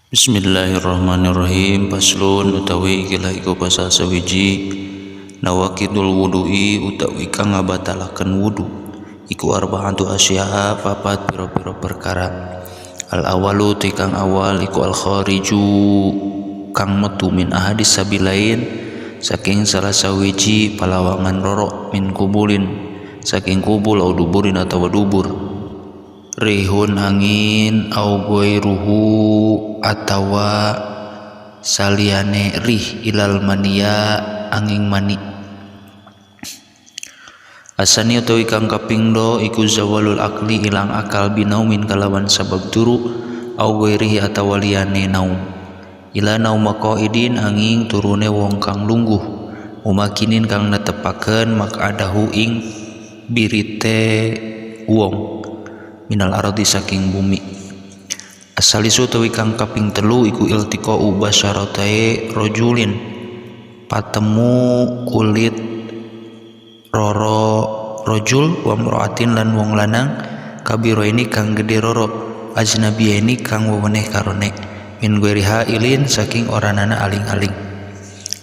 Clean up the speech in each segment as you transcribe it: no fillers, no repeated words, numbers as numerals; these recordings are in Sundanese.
Bismillahirrahmanirrahim. Paslun utawi ikilah iku pasal sawiji nawakidul wudu'i utawi kang ngabatalaken wudu iku arba'atu asya'a papat pira-pira perkara. Al awalu tikang awal iku al khariju kang metu min ahadis sabilain saking salah sawiji palawangan roro min kubulin saking kubul au duburin atau dubur. Rihun angin au goiruhu atawa saliane rih ilal mania angin mani. Asani utawi kang kapingdo iku zawalul akli ilang akal binaumin kalawan sabab turu au goirihi atawa liyane naum. Ila nauma qaidin angin turune wong kang lungguh umakinin kang netepaken makadahu ing birite wong minal ardi saking bumi. Asalisu utawi kang kaping telu iku iltiqa'u basyaratai rajulin patemu kulit roro rajul wa mra'atin lan wong lanang kabiro ini kang gede roro ajnabiya ini kang weweneh karone min ghairiha ilin saking oranana aling-aling.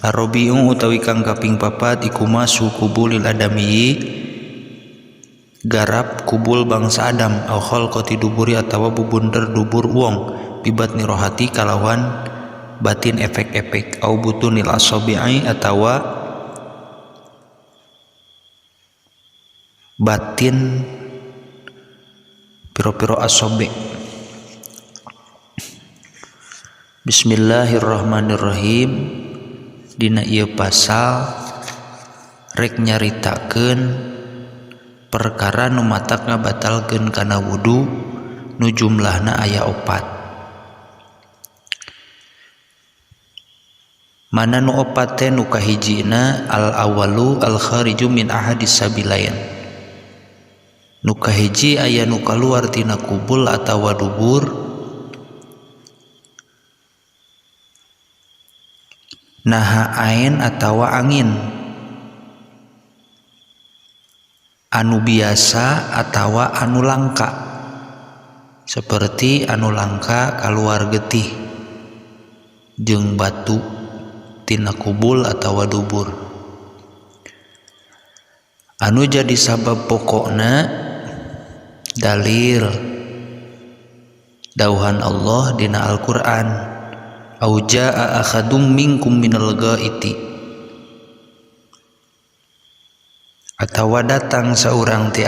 Arabiung utawi kang kaping papat iku masu kubulil adami garap kubul bangsa Adam au khalqati duburi atawa bubunder dubur wong bibat nirohati kalawan batin efek-efek au butunil asabi'i atawa batin piro-piro asobe. Bismillahirrahmanirrahim. Dina ieu pasal rek nyaritakeun perkara nu matak ngabatalkeun kana wudu nu jumlahna aya 4. Mana nu 4 teh nu kahijina al awalu al khariju min ahadis sabilain. Nu kahiji aya nu kaluar tina kubul atawa dubur naha ain atawa angin anu biasa atawa anu langka seperti anu langka kaluar getih jeung batu tina kubul atawa dubur. Anu jadi sabab pokokna dalil dauhan Allah dina Al-Qur'an au jaa akhadum minkum minal ghaiti atawa datang seorang ti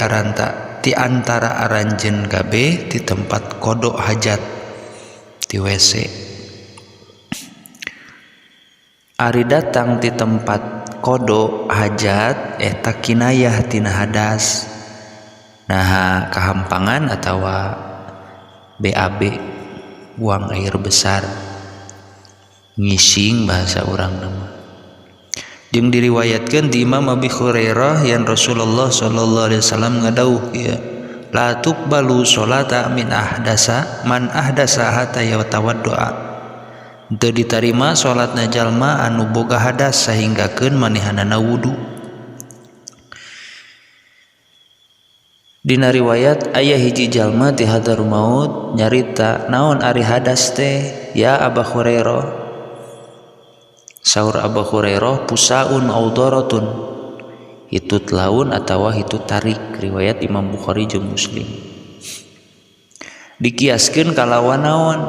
antara aranjeun kabeh di tempat kodok hajat di WC. Ari datang di tempat kodok hajat eta kinayah tina hadas nah kahampangan atawa BAB buang air besar ngising bahasa urang nama. Jeung diriwayatkeun di Imam Abi Hurairah yang Rasulullah sallallahu alaihi wasallam ngadauh ya la tuqbalu sholata min ahdasa man ahdasa hatta yatawaddoa. Teu ditarima salatna jalma anu boga hadas sahinggakeun manehanana wudu. Dina riwayat aya hiji jalma ti hadarul maut nyarita naon ari hadas teh ya Abu Hurairah. Saur Abu Hurairah pusaun au daratun hitut laun atawa hitut tarik. Riwayat Imam Bukhari jeung Muslim. Dikiaskeun kalawan naon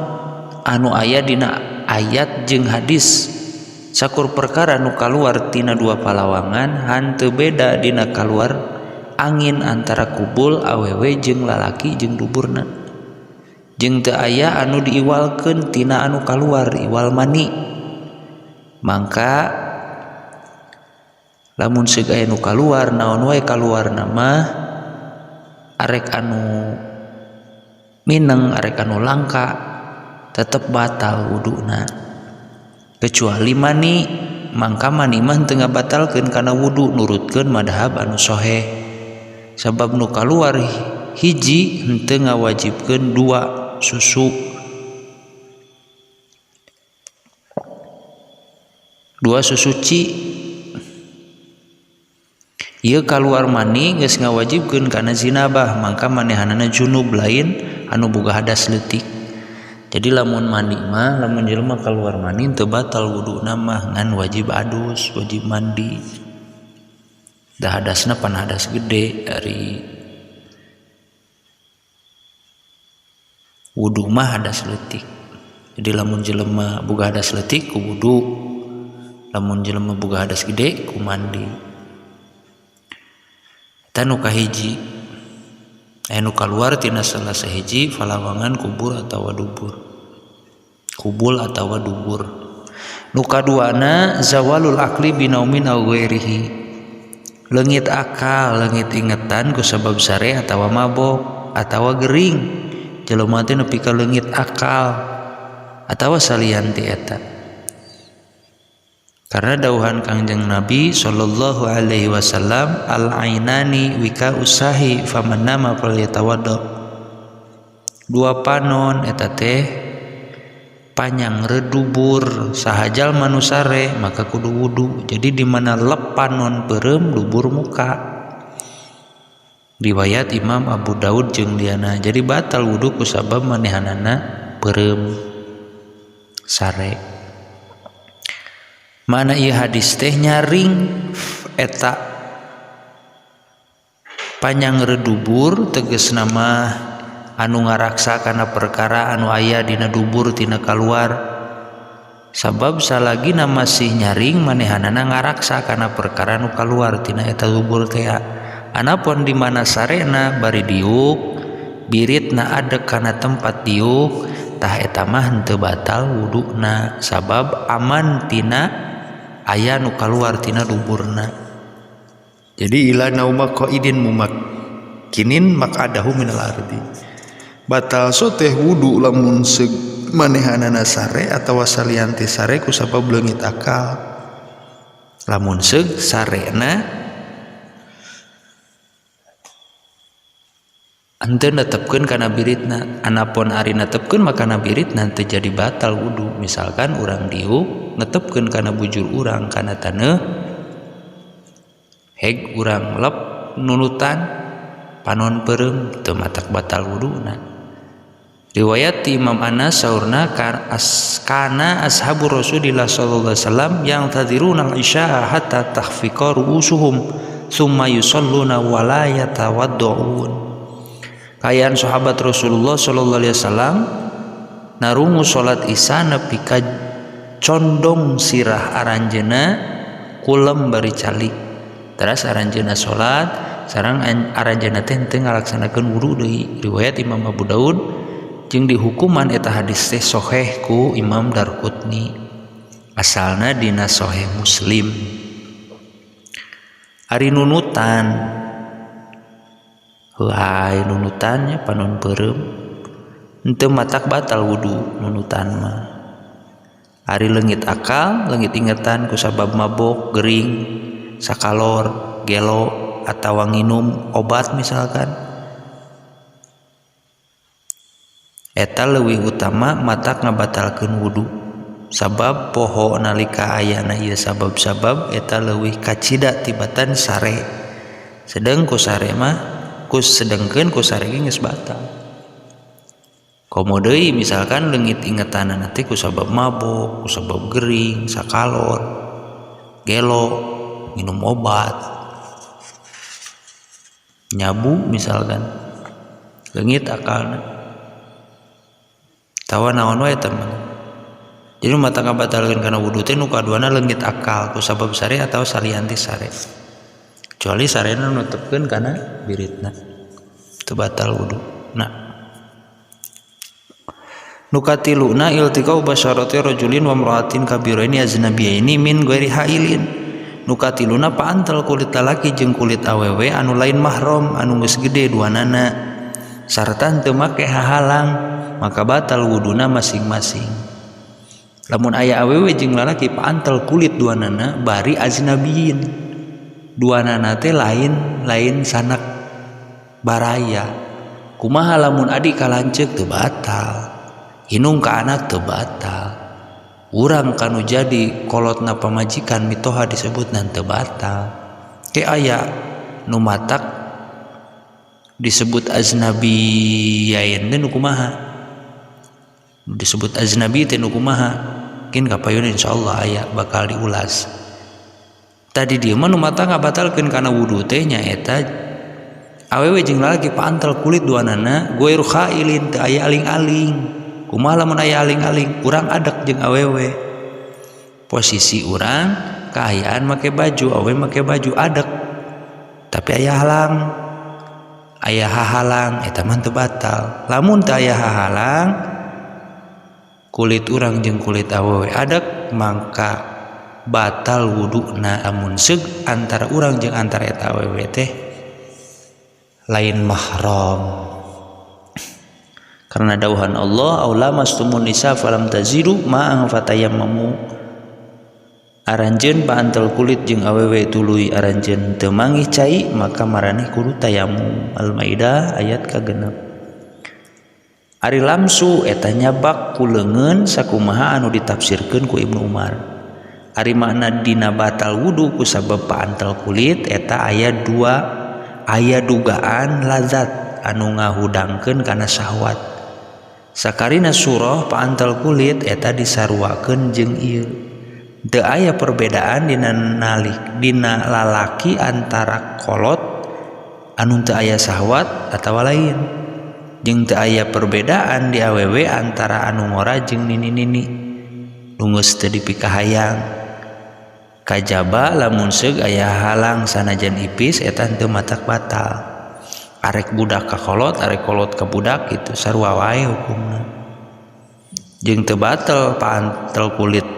anu aya dina ayat jeung hadis sakur perkara nu kaluar tina dua palawangan hanteu beda dina kaluar angin antara kubul awewe jeung lalaki jeung duburna jeung teu aya anu diiwalkeun tina anu kaluar iwal mani. Mangka lamun seug aya nu kaluar naon wae kaluarna mah arek anu mineng arek anu langka tetep batal wuduna kecuali mani. Mangka mani mah teu ngabatalkeun kana wudu nurutkeun madhab anu sahih sabab nu kaluar hiji henteu ngawajibkeun 2 susu. 2 susuci ieu kaluar mani geus ngawajibkeun kana zinabah mangka manehanana junub lain anu boga hadas leutik. Jadi lamun mandi mah lamun jelema keluar mandi teu batal wuduna mah ngan wajib adus, wajib mandi. Da hadasna pan hadas gede dari wudu mah hadas leutik. Jadi lamun jelema boga hadas leutik ku wudu, lamun jelema boga hadas gede ku mandi. Eta nu kahiji. Nu kaluar tina salah sahiji falawangan kubul atawa dubur. Nu kaduana zawalul akli binaumin aw ghairihi. Leungit akal, leungit ingetan ku sabab sare atawa mabok atawa gering. Jelema teh nepi ka leungit akal atawa salian ti eta. Karena dauhan Kangjeng Nabi sallallahu alaihi wasallam al-ainani wika usahi faman nama falyatawadda. Dua panon eta teh panjang redubur sahajal manusare maka kudu wudu. Jadi di mana lep panon beureum dubur muka. Riwayat Imam Abu Daud jeung liana. Jadi batal wudu ku sabab manehanana beureum sare. Mana ieu hadis teh nyaring eta panjang redubur tegasna mah anu ngaraksa kana perkara anu aya dina dubur tina kaluar. Sabab salagina masih nyaring manehanana ngaraksa kana perkara anu kaluar tina eta dubur teh. Anapun di mana sarena bari diuk biritna adek kana tempat diuk tah eta mah henteu batal wuduna sabab aman tina aya nu kaluar tina duburna. Jadi ila nauma qaidin mumakkinin maqadahu minal ardi. Batal soteh wudu lamun manehanana sare atawa salianti sare ku sabab leungit akal. Lamun seug sarena ante netepkeun kana biritna, anapun ari netepkeun maka kana biritna teu jadi batal wudu. Misalkan urang diuk netepkeun kana bujur urang kana taneuh heg urang lep nunutan panon beureum teu matak batal wuduna. Riwayat Imam Anas saurna kana ashabu Rasulillah sallallahu alaihi wasallam yang tadiruna al-isya hatta tahfiqa ru'usuhum tsumma yusalluna wa la yatawadduun. Kayaan sahabat Rasulullah sallallahu alaihi wasallam narungu salat isya nepi ka condong sirah aranjeuna kulem bari calik. Teras aranjeuna salat sareng aranjeuna teh teu ngalaksanakeun wudu deui. Riwayat Imam Abu Daud jeung dihukuman eta hadis teh sahih ku Imam Darqutni. Asalna dina sahih Muslim. Ari nunutan heuai nunutannya panon beureum henteu matak batal wudu nunutan mah. Ari leungit akal, leungit ingetan ku sabab mabok, gering, sakalor, gelo atawa nginum obat misalkan. Eta leuwih utama matak ngabatalkeun wudu. Sabab poho nalika ayana ieu sabab-sabab eta leuwih kacida tibatan sare. Sedeng ku sare mah sedengkeun ku sare geus batal. Komo deui misalkan leungit ingetanana teh ku sabab mabok, ku sabab gering, sakalor, gelo, minum obat, nyabu misalkan, leungit akalna. Tawa naon wae teman. Jadi mata ngabatalkeun kana wudu teh nu kaduana leungit akal ku sabab sare atau salianti sare. Kecuali sarena nutupkeun kana biritna teu batal wudu. Nukatiluna iltiqau basyarati rajulin wa imra'atin kabiraini aznabiyaini min ghairi hailin. Nukatiluna paantel kulit lalaki jeung kulit awewe anu lain mahram anu geus gede duanana sarta teu make hahalang maka batal wuduna masing-masing. Lamun aya awewe jeung lalaki paantel kulit duanana bari ajnabiyin. Duanana teh lain sanak baraya. Kumaha lamun adik kalanceuk teu batal. Hinung ka anak teu batal. Urang kanu jadi kolotna pamajikan mitoha disebutna teu batal. Ke aya nu matak disebut ajnabiyain teh nu kumaha? disebut ajnabi teh nu kumaha kin kapayun insyaallah aya bakal diulas. Tadi dia mah nu mata ngabatalkeun kana wudu teh nyaeta awewe jeung lalaki paantel kulit duanana goiru khailin teu aya aling-aling. Kumaha lamun aya aling-aling? Urang adek jeung awewe. Posisi urang kaayaan make baju, awewe make baju adek. Tapi aya halang. Aya hahalang eta mah teu batal. Lamun teu aya hahalang kulit urang jeung kulit awewe adek mangka batal wuduna amun seug antara urang jeung antara eta awewe teh lain mahram. Karena dawuhan Allah aula mastumun nisa falam tazidu ma'ang fatayammamu aranjeun paantel kulit jeung awewe tuluy aranjeun teu mangih cai maka maraneh kudu tayamum. Al-Maidah ayat kagenep. Ari lamsu eta nyabak ku leungeun sakumaha anu ditafsirkeun ku Ibnu Umar. Ari makna dina batal wudu ku sabab paantel kulit eta aya dugaan lazat anu ngahudangkeun kana syahwat. Sakarina surah paantel kulit eta disaruakeun jeung ieu. Teu aya perbedaan dina lalaki antara kolot anu teu aya syahwat atawa lain. Jeung teu aya perbedaan di awewe antara anu ngora jeung nini-nini nu geus teu dipikahayang. Kajaba lamun seug aya halang sanajan ipis eta teu matak batal. Arek budak ka kolot, arek kolot ka budak gitu sarua wae hukumna. Jeung teu batal paantel kulit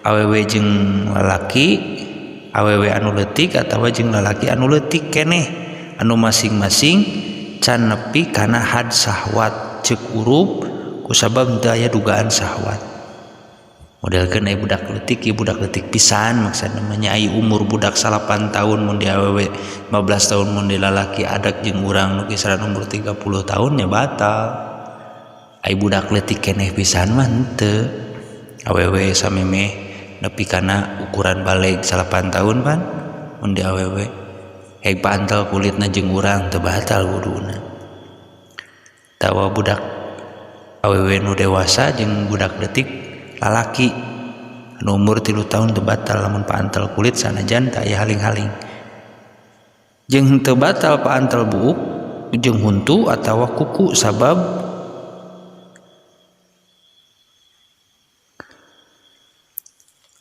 awewe jeung lalaki, awewe anu leutik atawa jeung lalaki anu leutik keneh anu masing-masing can nepi kana had syahwat ceuk urup kusabab teu aya dugaan syahwat. Modelkeun aya budak leutik ieu budak leutik pisan maksudna namanya aya umur budak 8 tahun mun di awewe 15 tahun mun di lalaki adak jeung urang nu kisaran umur 30 tahun nya batal. Aya budak leutik keneh pisan mah henteu. Awewe samemeh nepi kana ukuran baleg 8 tahun pan mun di awewe hek paantel kulitna jeung urang teu batal wuduna. Tawa budak awewe nu dewasa jeung budak leutik lalaki anu umur 3 tahun teu batal lamun paantel kulit sanajan teu aya haling-haling. Jeung teu batal paantel buuk jeung huntu atawa kuku sabab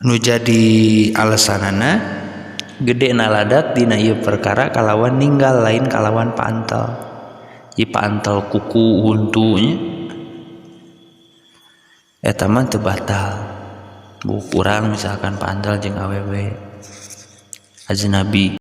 nu jadi alesanana gedena ladat dina ieu perkara kalawan ninggal lain kalawan paantel. Ieu paantel kuku huntu nya eta mah teu batal. Buuk urang misalkan paantel jeung awewe ajnabi